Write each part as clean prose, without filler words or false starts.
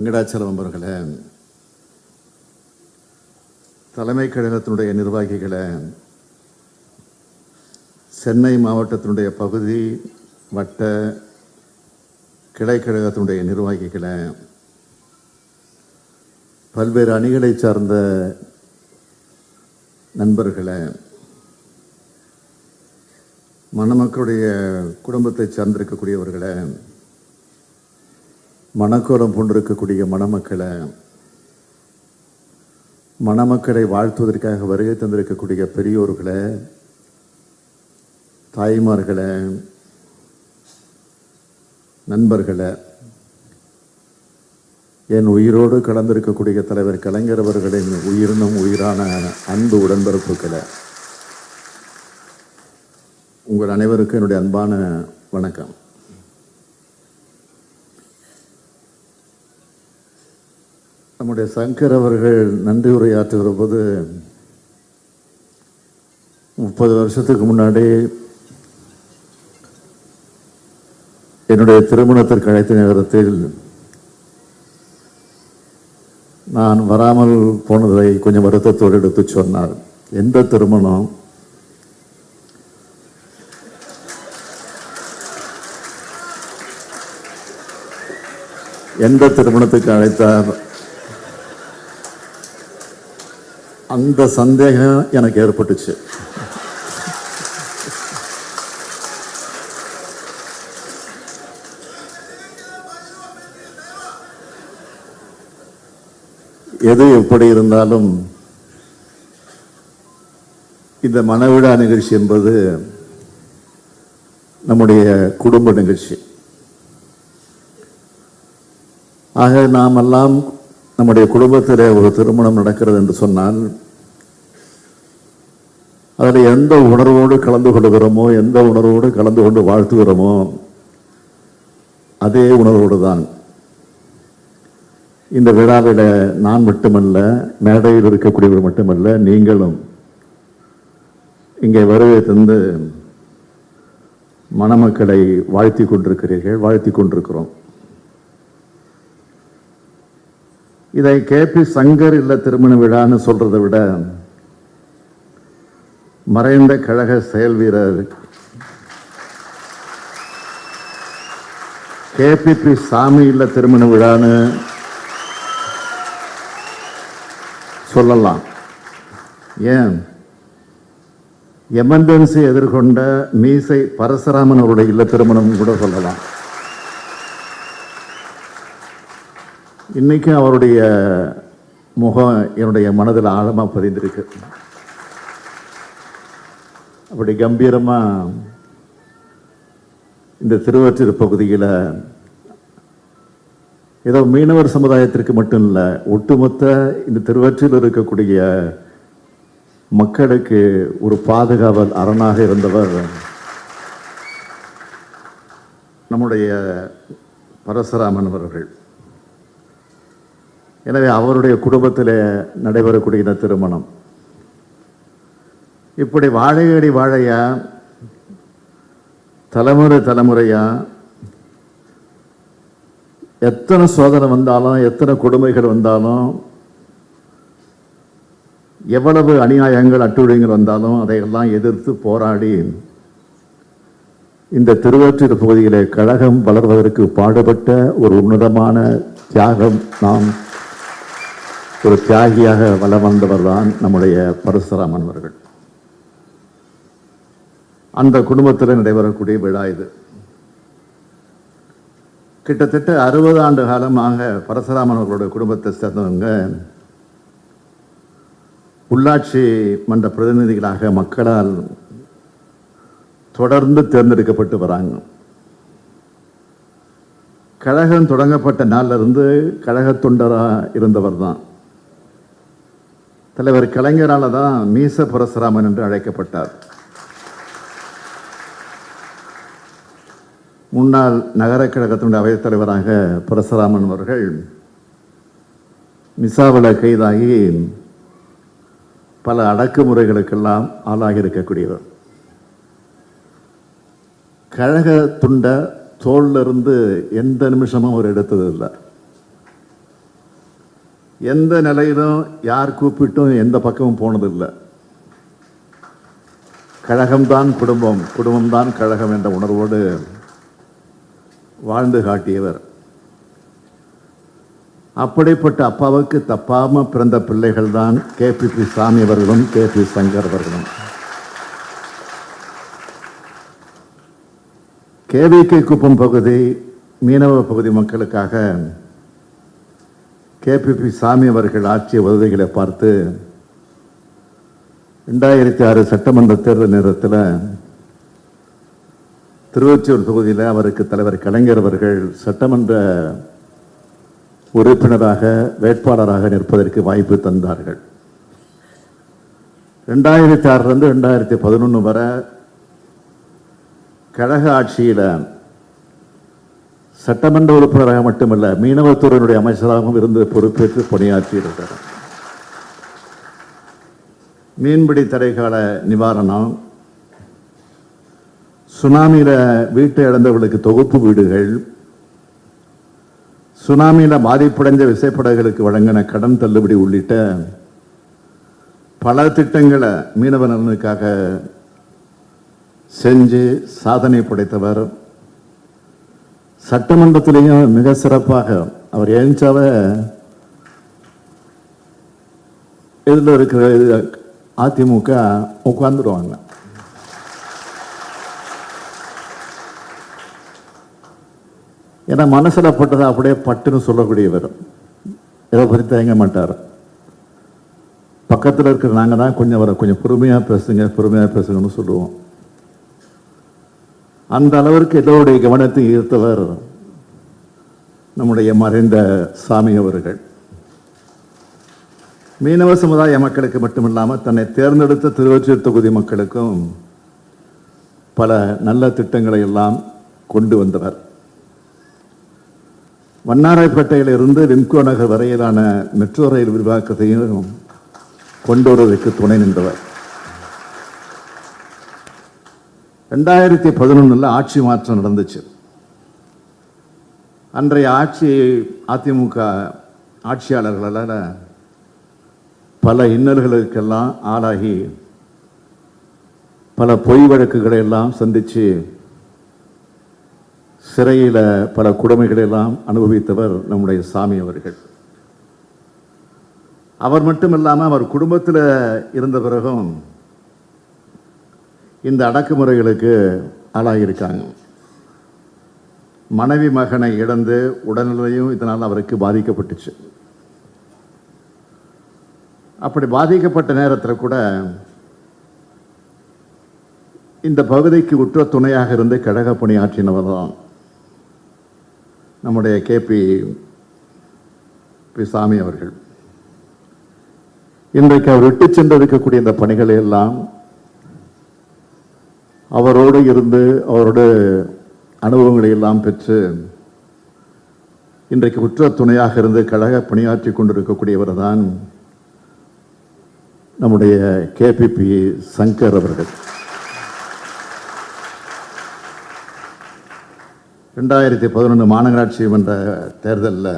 வெங்கடாச்சலம் அவர்களே, தலைமை கழகத்தினுடைய நிர்வாகிகளை, சென்னை மாவட்டத்தினுடைய பகுதி வட்ட கிளை கழகத்தினுடைய நிர்வாகிகளை, பல்வேறு அணிகளை சார்ந்த நண்பர்களை, மணமக்களுடைய குடும்பத்தை சார்ந்திருக்கக்கூடியவர்களை, மணக்கோலம் பூண்டிருக்கக்கூடிய மணமக்களை வாழ்த்துவதற்காக வருகை தந்திருக்கக்கூடிய பெரியோர்களை, தாய்மார்களை, நண்பர்களை, என் உயிரோடு கலந்திருக்கக்கூடிய தலைவர் கலைஞர் அவர்களின் உயிரினும் உயிரான அன்பு உடன்பிறப்புகளை, உங்கள் அனைவருக்கும் என்னுடைய அன்பான வணக்கம். நம்முடைய சங்கர் அவர்கள் நன்றி உரையாற்றுகிற போது 30 வருஷத்துக்கு முன்னாடி என்னுடைய திருமணத்திற்கு அழைத்த நேரத்தில் நான் வராமல் போனதை கொஞ்சம் வருத்தத்தோடு எடுத்து சொன்னார். எந்த திருமணம், எந்த திருமணத்துக்கு அழைத்தார், அந்த சந்தேகம் எனக்கு ஏற்பட்டுச்சு. எது எப்படி இருந்தாலும் இந்த மணவிழா நிகழ்ச்சி என்பது நம்முடைய குடும்ப நிகழ்ச்சி. ஆக நாமெல்லாம் நம்முடைய குடும்பத்தில் ஒரு திருமணம் நடக்கிறது என்று சொன்னால் அதில் எந்த உணர்வோடு கலந்து கொள்கிறோமோ, எந்த உணர்வோடு கலந்து கொண்டு வாழ்த்துகிறோமோ அதே உணர்வோடு தான் இந்த விழாவில் நான் மட்டுமல்ல, மேடையில் இருக்கக்கூடியவர் மட்டுமல்ல, நீங்களும் இங்கே வருகை தந்து மணமக்களை வாழ்த்தி கொண்டிருக்கிறீர்கள், வாழ்த்தி கொண்டிருக்கிறோம். இதை KP சங்கர் இல்ல திருமண விழான்னு சொல்றதை விட மறைந்த கழக செயல் வீரர் KPP சாமி இல்ல திருமண விழான்னு சொல்லலாம். ஏன், எமர்ஜென்சி எதிர்கொண்ட மீசை பரசுராமன் அவருடைய இல்ல திருமணம் கூட சொல்லலாம். இன்னைக்கு அவருடைய முகம் என்னுடைய மனதில் ஆழமா பதிந்திருக்கு. அப்படி கம்பீரமா இந்த திருவொற்றியூர் பகுதியில் ஏதோ மீனவர் சமுதாயத்திற்கு மட்டும் இல்லை, ஒட்டுமொத்த இந்த திருவொற்றியூரில் இருக்கக்கூடிய மக்களுக்கு ஒரு பாதுகாவல் அரணாக இருந்தவர் நம்முடைய பரசுராமன் அவர்கள். எனவே அவருடைய குடும்பத்தில் நடைபெறக்கூடிய இந்த திருமணம் இப்படி வாழையடி வாழையா, தலைமுறை தலைமுறையா எத்தனை சோதனை வந்தாலும், எத்தனை கொடுமைகள் வந்தாலும், எவ்வளவு அநியாயங்கள் அட்டுழியங்கள் வந்தாலும் அதையெல்லாம் எதிர்த்து போராடி இந்த திருவொற்றியூர் பகுதியிலே கழகம் வளர்வதற்கு பாடுபட்ட ஒரு உன்னதமான தியாகம், நாம் ஒரு தியாகியாக வலம் வந்தவர் தான் நம்முடைய பரசுராமன் அவர்கள். அந்த குடும்பத்தில் நடைபெறக்கூடிய விழா இது. கிட்டத்தட்ட 60 ஆண்டு காலமாக பரசுராமன் அவர்களுடைய குடும்பத்தை சேர்ந்தவங்க உள்ளாட்சி மன்ற பிரதிநிதிகளாக மக்களால் தொடர்ந்து தேர்ந்தெடுக்கப்பட்டு வராங்க. கழகம் தொடங்கப்பட்ட நாளிலிருந்து கழக தொண்டராக இருந்தவர் தான். தலைவர் கலைஞரால தான் மீச பரசுராமன் என்று அழைக்கப்பட்டார். முன்னாள் நகர கழகத்தினுடைய அவைத் தலைவராக பரசுராமன் அவர்கள் மிசாவில் கைதாகி பல அடக்குமுறைகளுக்கெல்லாம் ஆளாகி இருக்கக்கூடியவர். கழக துண்ட தோளிலிருந்து எந்த நிமிஷமும் அவர் எடுத்ததில்லை. எந்த நிலையிலும் யார் கூப்பிட்டும் எந்த பக்கமும் போனதில்லை. கழகம்தான் குடும்பம், குடும்பம்தான் கழகம் என்ற உணர்வோடு வாழ்ந்து காட்டியவர். அப்படிப்பட்ட அப்பாவுக்கு தப்பாம பிறந்த பிள்ளைகள் தான் KPP சாமி அவர்களும் KP சங்கர் அவர்களும். KVK குப்பம் பகுதி மீனவ பகுதி மக்களுக்காக KPP சாமி அவர்கள் ஆற்றிய உதவிகளை பார்த்து 2006 சட்டமன்ற தேர்தல் நேரத்தில் திருவொற்றியூர் தொகுதியில் அவருக்கு தலைவர் கலைஞர் அவர்கள் சட்டமன்ற உறுப்பினராக வேட்பாளராக நிற்பதற்கு வாய்ப்பு தந்தார்கள். 2006 2011 வரை கழக ஆட்சியில் சட்டமன்ற உறுப்பினராக மட்டுமல்ல மீனவத்துறையினுடைய அமைச்சராகவும் இருந்து பொறுப்பேற்று பணியாற்றியிருக்கிறார். மீன்பிடி தடைக்கால நிவாரணம், சுனாமியில் வீட்டை இழந்தவர்களுக்கு தொகுப்பு வீடுகள், சுனாமியில் பாதிப்படைந்த விசைப்படகுகளுக்கு வழங்கின கடன் தள்ளுபடி உள்ளிட்ட பல திட்டங்களை மீனவ நலனுக்காக செஞ்சு சாதனை படைத்தவர். சட்டமன்றத்திலேயும் மிக சிறப்பாக அவர் ஏஞ்சாவ இதில் இருக்கிற அதிமுக உட்கார்ந்துருவாங்க. ஏன்னா மனசில் பட்டதை அப்படியே பட்டுன்னு சொல்லக்கூடியவர், இதை பற்றி தயங்க மாட்டார். பக்கத்தில் இருக்கிற நாங்கள் தான் கொஞ்சம் பொறுமையாக பேசுங்கன்னு சொல்லுவோம். அந்த அளவிற்கு எல்லோருடைய கவனத்தை ஈர்த்தவர் நம்முடைய மறைந்த சாமி அவர்கள். மீனவ சமுதாய மக்களுக்கு மட்டுமில்லாமல் தன்னை தேர்ந்தெடுத்த திருவொற்றியூர் தொகுதி மக்களுக்கும் பல நல்ல திட்டங்களை எல்லாம் கொண்டு வந்தவர். வண்ணாராய்பேட்டையில் இருந்து விம்கோ நகர் வரையிலான மெட்ரோ ரயில் விரிவாக்கத்தையும் கொண்டு வருவதற்கு துணை நின்றவர். 2011 ஆட்சி மாற்றம் நடந்துச்சு. அன்றைய அதிமுக ஆட்சியாளர்களால் பல இன்னல்களுக்கெல்லாம் ஆளாகி பல பொய் வழக்குகளை எல்லாம் சந்திச்சு சிறையில் பல கொடுமைகளை எல்லாம் அனுபவித்தவர் நம்முடைய சாமி அவர்கள். அவர் மட்டுமில்லாமல் அவர் குடும்பத்தில் இருந்த பிறகும் இந்த அடக்குமுறைகளுக்கு ஆளாகியிருக்காங்க. மனைவி மகனை இழந்து உடல்நிலையும் இதனால் அவருக்கு பாதிக்கப்பட்டுச்சு. அப்படி பாதிக்கப்பட்ட நேரத்தில் கூட இந்த பகுதிக்கு உற்ற துணையாக இருந்து கழக பணியாற்றினவர் தான் நம்முடைய KP சாமி அவர்கள். இன்றைக்கு அவர் விட்டு சென்றிருக்கக்கூடிய இந்த பணிகளை எல்லாம் அவரோடு இருந்து அவரோட அனுபவங்களை எல்லாம் பெற்று இன்றைக்கு உற்ற துணையாக இருந்து கழக பணியாற்றி கொண்டிருக்கக்கூடியவர் தான் நம்முடைய KPP சங்கர் அவர்கள். 2011 மாநகராட்சி மன்ற தேர்தலில்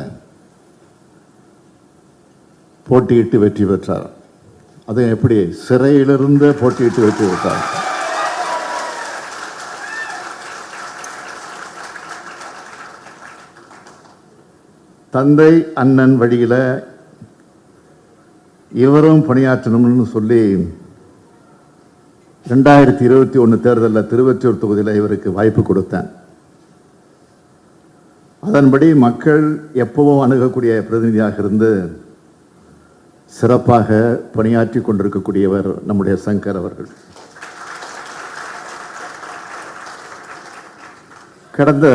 போட்டியிட்டு வெற்றி பெற்றார். அது எப்படி சிறையிலிருந்து போட்டியிட்டு வெற்றி பெற்றார். தந்தை அண்ணன் வழியில் இவரும் பணியாற்றணும்னு சொல்லி 2021 தேர்தலில் திருவொற்றியூர் தொகுதியில் இவருக்கு வாய்ப்பு கொடுத்தேன். அதன்படி மக்கள் எப்பவும் அணுகக்கூடிய பிரதிநிதியாக இருந்து சிறப்பாக பணியாற்றி கொண்டிருக்கக்கூடியவர் நம்முடைய சங்கர் அவர்கள். கடந்த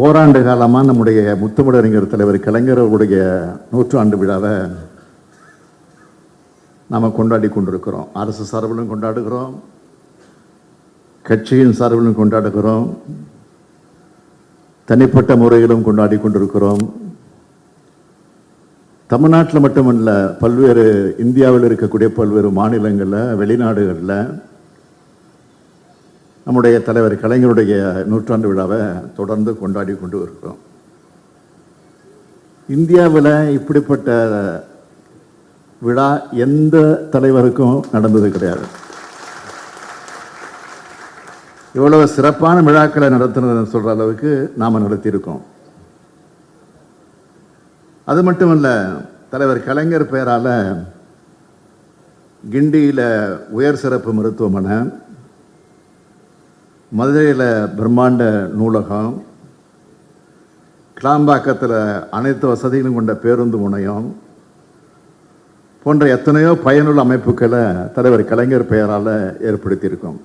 ஓராண்டு காலமாக நம்முடைய முத்தமிழறிஞர் தலைவர் கலைஞருடைய 100ஆண்டு விழாவை நாம் கொண்டாடி கொண்டிருக்கிறோம். அரசு சார்பிலும் கொண்டாடுகிறோம், கட்சியின் சார்பிலும் கொண்டாடுகிறோம், தனிப்பட்ட முறையிலும் கொண்டாடி கொண்டிருக்கிறோம். தமிழ்நாட்டில் மட்டுமல்ல, பல்வேறு இந்தியாவில் இருக்கக்கூடிய பல்வேறு மாநிலங்களில் வெளிநாடுகளில் நம்முடைய தலைவர் கலைஞருடைய 100ஆண்டு விழாவை தொடர்ந்து கொண்டாடி கொண்டு இருக்கிறோம். இந்தியாவில் இப்படிப்பட்ட விழா எந்த தலைவருக்கும் நடந்தது கிடையாது. இவ்வளவு சிறப்பான விழாக்களை நடத்துனதுன்னு சொல்ற அளவுக்கு நாம நடத்தியிருக்கோம். அது மட்டுமல்ல, தலைவர் கலைஞர் பெயரால கிண்டியில் உயர் சிறப்பு மருத்துவமனை, மதுரையில் பிரம்மாண்ட நூலகம், கிளாம்பாக்கத்தில் அனைத்து வசதிகளும் கொண்ட பேருந்து முனையம் போன்ற எத்தனையோ பயனுள்ள அமைப்புகளை தலைவர் கலைஞர் பெயரால் ஏற்படுத்தியிருக்கோம்.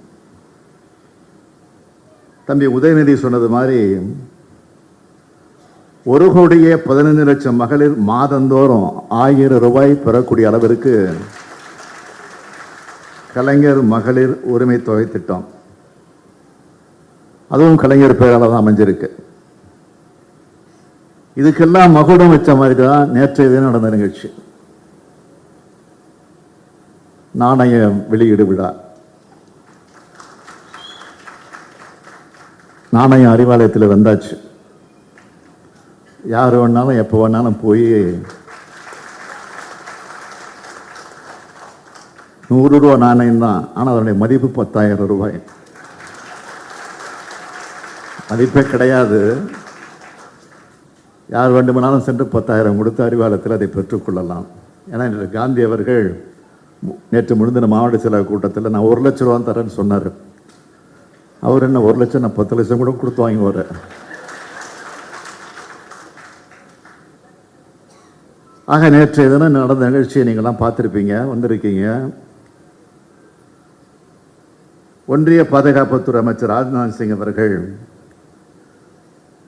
தம்பி உதயநிதி சொன்னது மாதிரி 1,15,00,000 மகளிர் மாதந்தோறும் 1000 ரூபாய் பெறக்கூடிய அளவிற்கு கலைஞர் மகளிர் உரிமை தொகை திட்டம், அதுவும் கலைஞர் பெயரால் தான் அமைஞ்சிருக்கு. இதுக்கெல்லாம் மகுடம் வச்ச மாதிரி தான் நேற்றைய தினம் நடந்த நிகழ்ச்சி, நாணய வெளியீடு விழா. நாணயம் அறிவாலயத்தில் வந்தாச்சு. யார் வேணாலும் எப்போ வேணாலும் போய் 100 ரூபா நாணயம் தான், ஆனால் அதனுடைய மதிப்பு 10,000 ரூபாய். மதிப்பே கிடையாது. யார் வேண்டுமானாலும் சென்று 10,000 கொடுத்து அறிவாலயத்தில் அதை பெற்றுக்கொள்ளலாம். ஏன்னா காந்தி அவர்கள் நேற்று முழுந்தின மாவட்ட செயலக கூட்டத்தில் நான் 1 லட்ச ரூபா தரேன்னு சொன்னார். அவர் என்ன 1 லட்சம், நான் 10 லட்சம் கூட கொடுத்து வாங்குவார். ஆக நேற்றைய தினம் நடந்த நிகழ்ச்சியை நீங்கள்லாம் பார்த்துருப்பீங்க, வந்திருக்கீங்க. ஒன்றிய பாதுகாப்புத்துறை அமைச்சர் ராஜ்நாத் சிங் அவர்கள்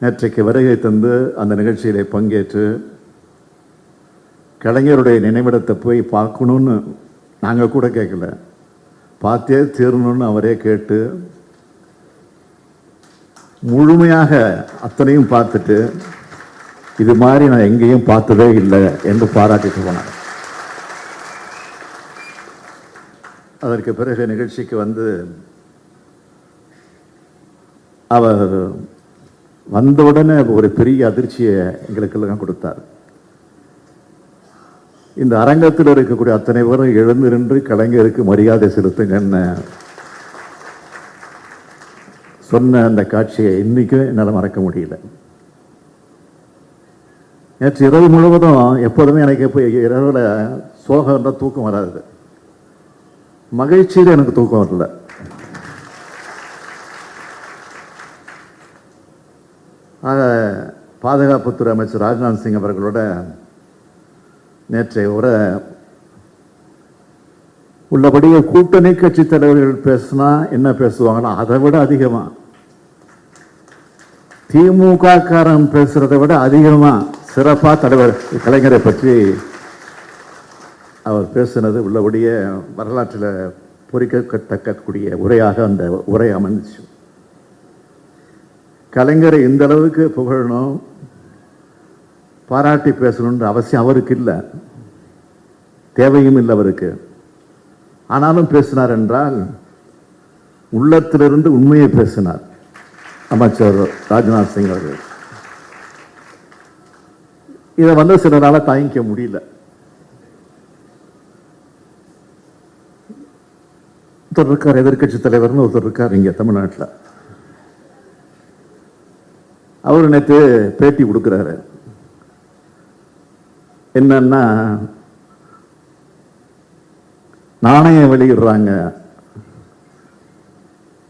நேற்றைக்கு வருகை தந்து அந்த நிகழ்ச்சியிலே பங்கேற்று கலைஞருடைய நினைவிடத்தை போய் பார்க்கணுன்னு நாங்கள் கூட கேட்கல, பார்த்தே தீரணும்னு அவரே கேட்டு முழுமையாக அத்தனையும் பார்த்துட்டு இது மாதிரி நான் எங்கேயும் பார்த்ததே இல்லை என்று பாராட்டிட்டு போனார். அதற்கு பிறகு நிகழ்ச்சிக்கு வந்து அவர் வந்தவுடனே ஒரு பெரிய அதிர்ச்சியை எங்களுக்கெல்லாம் கொடுத்தார். இந்த அரங்கத்தில் இருக்கக்கூடிய அத்தனை பேரும் எழுந்து நின்று கலைஞருக்கு மரியாதை செலுத்துங்கன்னு சொன்ன அந்த காட்சியை இன்னைக்கும் என்னால் மறக்க முடியல. நேற்று இரவு முழுவதும் எப்போதுமே எனக்கு எப்போ இரவில் சோகம் தூக்கம் வராது, மகிழ்ச்சியில் எனக்கு தூக்கம் வரல. ஆக பாதுகாப்புத்துறை அமைச்சர் ராஜ்நாத் சிங் அவர்களோட நேற்றைய உரை உள்ளபடியே கூட்டணி கட்சி தலைவர்கள் பேசினா என்ன பேசுவாங்கன்னா அதை விட அதிகமா திமுக காரன் பேசுறதை விட அதிகமா சிறப்பா தலைவர் கலைஞரை பற்றி அவர் பேசினது உள்ளபடியே வரலாற்றில் பொறிக்கத்தக்கக்கூடிய உரையாக அந்த உரை அமைந்துச்சு. கலைஞரை இந்த அளவுக்கு புகழணும், பாராட்டி பேசணுன்ற அவசியம் அவருக்கு இல்லை, தேவையும் இல்லை அவருக்கு. ஆனாலும் பேசினார் என்றால் உள்ளத்திலிருந்து உண்மையை பேசினார் அமைச்சர் ராஜ்நாத் சிங் அவர்கள். இதை வந்து சிலரால தாங்கிக்க முடியல. ஒருத்தர் இருக்கார் எதிர்கட்சி தலைவர்னு ஒருத்தர் இருக்கார் இங்க தமிழ்நாட்டில். அவர் நேற்று பேட்டி கொடுக்கிறாரு. என்னன்னா நாணயம் வெளியிடுறாங்க,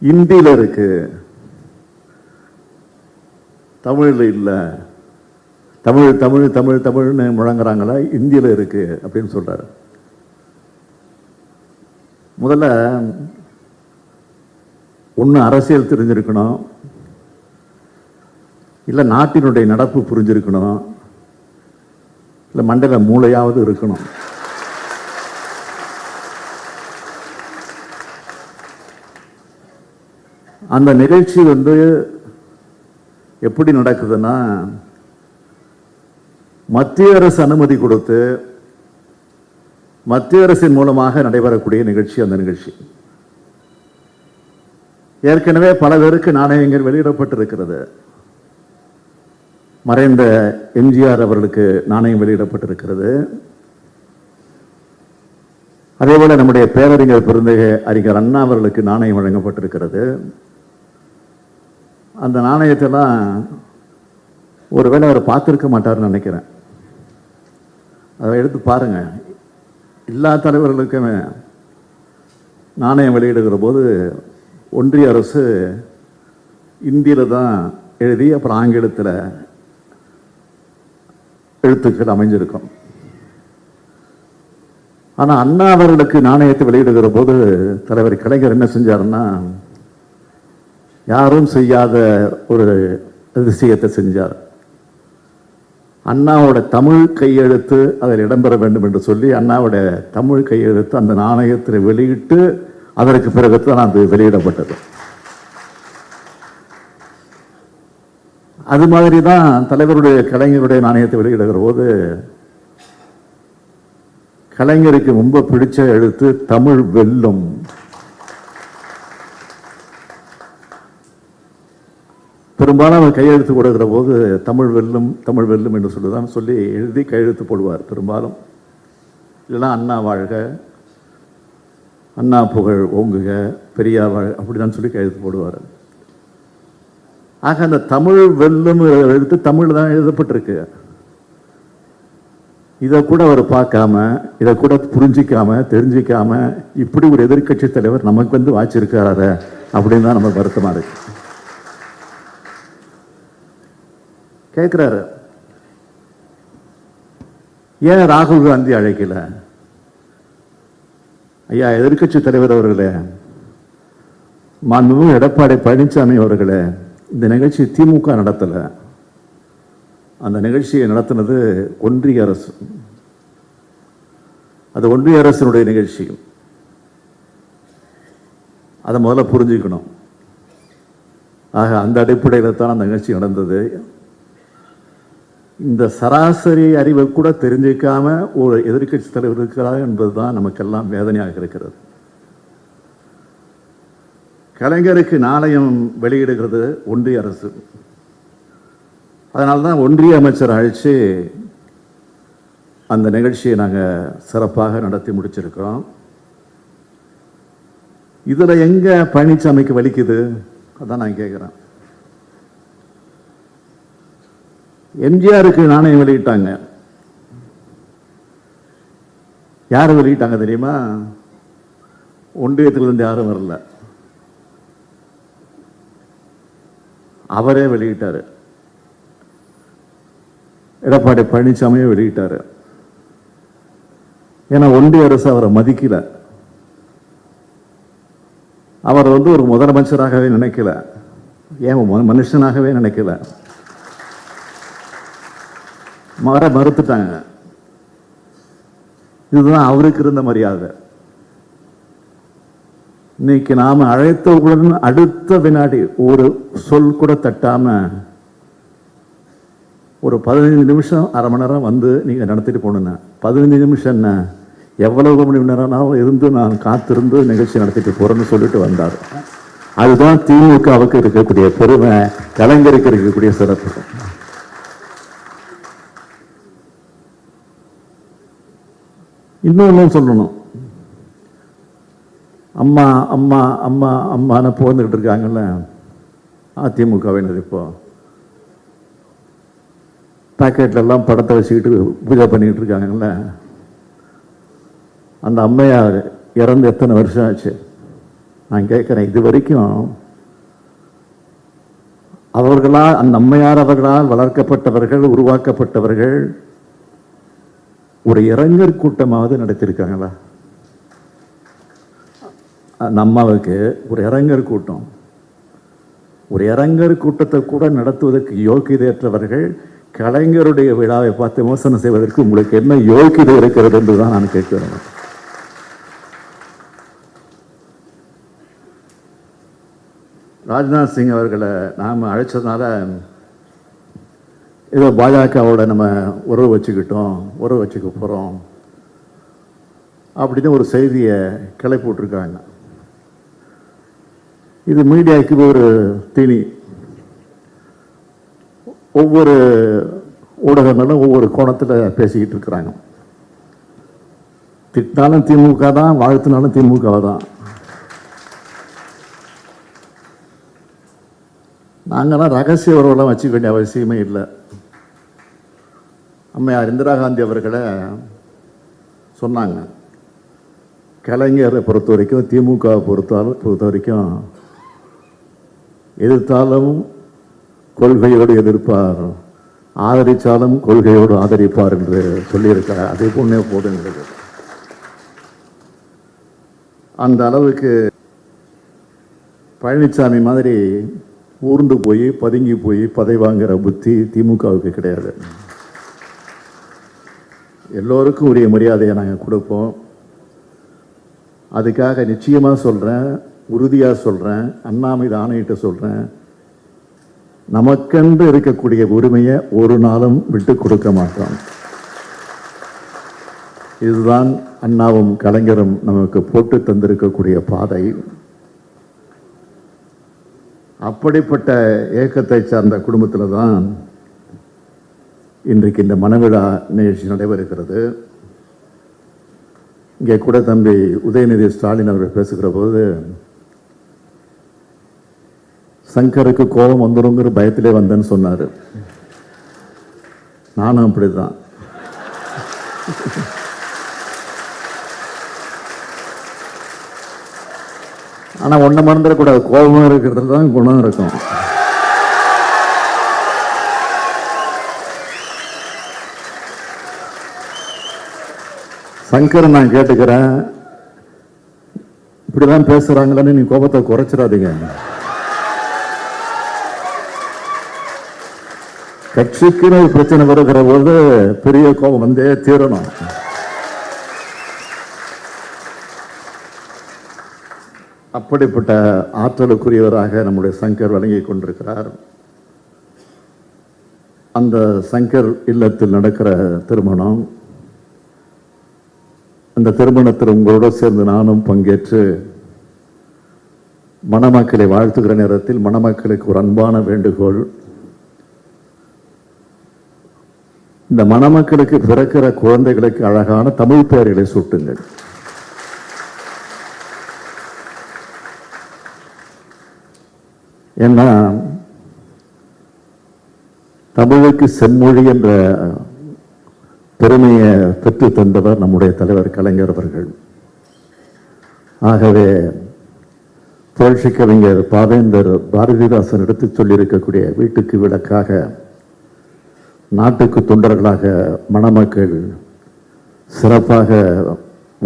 இந்தியில இருக்கு, தமிழ்ல இல்ல, தமிழ் தமிழ் தமிழ் தமிழ்னு முழங்குறாங்களா, இந்தியில இருக்கு அப்படின்னு சொல்றாரு. முதல்ல ஒன்று அரசியல் தெரிஞ்சிருக்கணும், இல்லை நாட்டினுடைய நடப்பு புரிஞ்சிருக்கணும், இல்லை மண்டல மூளையாவது இருக்கணும். அந்த நிகழ்ச்சி வந்து எப்படி நடக்குதுன்னா, மத்திய அரசு அனுமதி கொடுத்து மத்திய அரசின் மூலமாக நடைபெறக்கூடிய நிகழ்ச்சி. அந்த நிகழ்ச்சி ஏற்கனவே பல பேருக்கு நாணயங்கள் வெளியிடப்பட்டிருக்கிறது. மறைந்த எம்ஜிஆர் அவர்களுக்கு நாணயம் வெளியிடப்பட்டிருக்கிறது. அதே போல நம்முடைய பேரறிஞர் பெருந்தகை அறிஞர் அண்ணா அவர்களுக்கு நாணயம் வழங்கப்பட்டிருக்கிறது. அந்த நாணயத்தெல்லாம் ஒருவேளை அவர் பார்த்துருக்க மாட்டார்னு நினைக்கிறேன். அதை எடுத்து பாருங்க. எல்லா தலைவர்களுக்குமே நாணயம் வெளியிடுகிற போது ஒன்றிய அரசு இந்தியில் தான் எழுதி அப்புறம் ஆங்கிலத்தில் எழுத்துக்கள் அமைஞ்சிருக்கும். ஆனால் அண்ணா அவர்களுக்கு நாணயத்தை வெளியிடுகிற போது தலைவர் கலைஞர் என்ன செஞ்சாருன்னா, யாரும் செய்யாத ஒரு அதிசயத்தை செஞ்சார். அண்ணாவோட தமிழ் கையெழுத்து அதில் இடம்பெற வேண்டும் என்று சொல்லி அண்ணாவோட தமிழ் கையெழுத்து அந்த நாணயத்தில் வெளியிட்டு அதற்கு பிறகுதான் அது வெளியிடப்பட்டது. அது மாதிரி தான் தலைவருடைய கலைஞருடைய நாணயத்தை வெளியிடுகிற போது கலைஞருக்கு ரொம்ப பிடிச்ச எழுத்து தமிழ் வெல்லும். பெரும்பாலும் அவர் கையெழுத்து கொடுக்கிற போது தமிழ் வெல்லும் தமிழ் வெல்லும் என்று சொல்லுதான் சொல்லி எழுதி கையெழுத்து போடுவார் பெரும்பாலும். இல்லைன்னா அண்ணா வாழ்க, அண்ணா புகழ் ஓங்குக, பெரியார் வாழ்க, அப்படிதான் சொல்லி கையெழுத்து போடுவார். ஆக அந்த தமிழ் வெல்லும் எழுத்து தமிழ் தான் எழுதப்பட்டிருக்கு. இதை கூட அவர் பார்க்காம, இதை கூட புரிஞ்சிக்காம தெரிஞ்சிக்காம இப்படி ஒரு எதிர்கட்சி தலைவர் நமக்கு வந்து வாச்சிருக்காரு அப்படின்னு தான் நம்ம வருத்தமா இருக்கு. கேட்கிறாரு, ஏன் ராகுல் காந்தி அழைக்கல? ஐயா எதிர்கட்சி தலைவர் அவர்களே, மாண்புமிகு எடப்பாடி பழனிசாமி அவர்களே, இந்த நிகழ்ச்சி திமுக நடத்தல, அந்த நிகழ்ச்சியை நடத்தினது ஒன்றிய அரசு. அது ஒன்றிய அரசினுடைய நிகழ்ச்சி. அதை முதல்ல புரிஞ்சுக்கணும். ஆக அந்த அடிப்படையில் தான் அந்த நிகழ்ச்சி நடந்தது. இந்த சராசரி அறிவை கூட தெரிஞ்சிக்காம ஒரு எதிர்கட்சி தலைவர் இருக்கிறார் என்பதுதான் நமக்கெல்லாம் வேதனையாக இருக்கிறது. கலைஞருக்கு நாணயம் வெளியிடுகிறது ஒன்றிய அரசு. அதனால்தான் ஒன்றிய அமைச்சர் அழைச்சு அந்த நிகழ்ச்சியை நாங்கள் சிறப்பாக நடத்தி முடிச்சிருக்கிறோம். இதுல எங்க பழனிசாமிக்கு வலிக்குது? அதான் நான் கேட்கிறேன். எம்ஜிஆருக்கு நாணயம் வெளியிட்டாங்க. யார் வெளியிட்டாங்க தெரியுமா? ஒன்றியத்திலிருந்து யாரும் வரல, அவரே வெளியிட்டாரு. எடப்பாடி பழனிசாமியே வெளியிட்டாரு. ஏன்னா ஒன்றிய அரசு அவரை மதிக்கல. அவர் வந்து ஒரு முதலமைச்சராகவே நினைக்கல, ஏன் மனுஷனாகவே நினைக்கல, மறுத்துட்டாங்க. இதுதான் அவருக்கு இருந்த மரியாதை. இன்னைக்கு நாம அழைத்தவுடன் அடுத்த வினாடி ஒரு சொல் கூட தட்டாம ஒரு 15 நிமிஷம் அரை மணி நேரம் வந்து நீங்க நடத்திட்டு போன 15 நிமிஷம் என்ன, எவ்வளவு மணி நேரம் இருந்து நான் காத்திருந்து நிகழ்ச்சி நடத்திட்டு போறேன்னு சொல்லிட்டு வந்தார். அதுதான் திமுகவுக்கு இருக்கக்கூடிய பெருமை, கலைஞருக்கு இருக்கக்கூடிய சிறப்பு. இன்னொன்னு சொல்லணும், அம்மா அம்மா அம்மா அம்மான்னு போந்துகிட்டு இருக்காங்கல்ல அதிமுகவினர். இப்போ பாக்கெட்ல எல்லாம் படத்தை வச்சுக்கிட்டு பூஜை பண்ணிட்டு இருக்காங்கல்ல, அந்த அம்மையார் இறந்து எத்தனை வருஷம் ஆச்சு? நான் கேட்கிறேன், இது வரைக்கும் அவர்களால், அந்த அம்மையார் அவர்களால் வளர்க்கப்பட்டவர்கள், உருவாக்கப்பட்டவர்கள் ஒரு இளைஞர் கூட்டமாவது நடத்திருக்காங்களா? அந்த அம்மாவுக்கு ஒரு இளைஞர் கூட்டம், ஒரு இளைஞர் கூட்டத்தை கூட நடத்துவதற்கு யோகியதையற்றவர்கள் கலைஞருடைய விழாவை பார்த்து விமர்சனம் செய்வதற்கு உங்களுக்கு என்ன யோகியதை இருக்கிறது என்றுதான் நான் கேட்கிறேன். ராஜ்நாத் சிங் அவர்களை நாம் அழைச்சதுனால ஏதோ பாஜகவோட நம்ம உறவு வச்சுக்கிட்டோம், உறவு வச்சுக்க போகிறோம் அப்படின்னு ஒரு செய்தியை கிளப்பி விட்டுருக்காங்க. இது மீடியாவுக்கு ஒரு தீனி. ஒவ்வொரு ஊடகங்களும் ஒவ்வொரு கோணத்தில் பேசிக்கிட்டு இருக்கிறாங்க. திட்டினாலும் திமுக தான், வாழ்த்தினாலும் திமுக தான். நாங்களாம் ரகசிய உறவுலாம் வச்சுக்க வேண்டிய அவசியமே இல்லை. அம்மையார் இந்திரா காந்தி அவர்களை சொன்னாங்க, கலைஞரை பொறுத்த வரைக்கும் திமுகவை பொறுத்த வரைக்கும் எதிர்த்தாலும் கொள்கையோடு எதிர்ப்பார், ஆதரித்தாலும் கொள்கையோடு ஆதரிப்பார் என்று சொல்லியிருக்கிறார். அதே போன்னே போதுங்கிறது. அந்த அளவுக்கு பழனிசாமி மாதிரி ஊர்ந்து போய் பதுங்கி போய் பதவி வாங்குகிற புத்தி திமுகவுக்கு கிடையாது. எல்லோருக்கும் உரிய மரியாதையை நாங்கள் கொடுப்போம். அதுக்காக நிச்சயமாக சொல்கிறேன், உறுதியாக சொல்கிறேன், அண்ணா மீது ஆணையிட்டு சொல்கிறேன், நமக்கென்று இருக்கக்கூடிய உரிமையை ஒரு நாளும் விட்டு கொடுக்க மாட்டோம். இதுதான் அண்ணாவும் கலைஞரும் நமக்கு போட்டு தந்திருக்கக்கூடிய பாதை. அப்படிப்பட்ட இயக்கத்தை சார்ந்த குடும்பத்தில் தான் இன்றைக்கு இந்த மனவிழா நிகழ்ச்சி நடைபெறுகிறது. இங்கே கூட தம்பி உதயநிதி ஸ்டாலின் அவர்கள் பேசுகிற போது சங்கருக்கு கோபம் வந்துருங்கிற பயத்திலே வந்தேன்னு சொன்னார். நானும் அப்படிதான். ஆனால் ஒன்றை மறந்துடக்கூடாது, கோபம் இருக்கிறது தான் குணம் இருக்கும். சங்கர் நான் கேட்டுக்கிறேன், இப்படிதான் பேசுறாங்களன்னு நீ கோபத்தை குறைச்சிடாதீங்க. கட்சிக்குன்னு ஒரு பிரச்சனை வருகிற போது பெரிய கோபம் வந்தே தீரணும். அப்படிப்பட்ட ஆற்றலுக்குரியவராக நம்முடைய சங்கர் வழங்கி கொண்டிருக்கிறார். அந்த சங்கர் இல்லத்தில் நடக்கிற திருமணம், அந்த திருமணத்தில் உங்களோடு சேர்ந்து நானும் பங்கேற்று மணமக்களை வாழ்த்துகிற நேரத்தில் மணமக்களுக்கு ஒரு அன்பான வேண்டுகோள், இந்த மணமக்களுக்கு பிறக்கிற குழந்தைகளுக்கு அழகான தமிழ் பெயர்களை சூட்டுங்கள். ஏன்னா தமிழுக்கு செம்மொழி என்ற பெருமையை பெற்று தந்தவர் நம்முடைய தலைவர் கலைஞர் அவர்கள். ஆகவே புரட்சி கவிஞர் பாவேந்தர் பாரதிதாசன் எடுத்து சொல்லியிருக்கக்கூடிய வீட்டுக்கு விளக்காக நாட்டுக்கு தொண்டர்களாக மணமக்கள் சிறப்பாக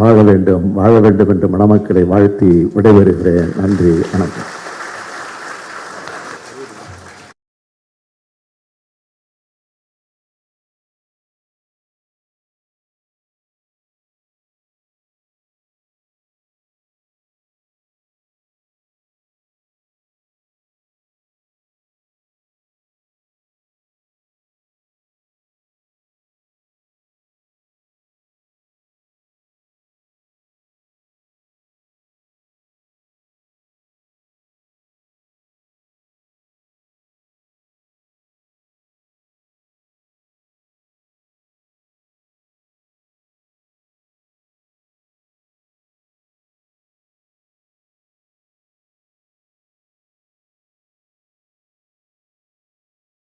வாழ வேண்டும் என்று மணமக்களை வாழ்த்தி விடைபெறுகிறேன். நன்றி, வணக்கம்.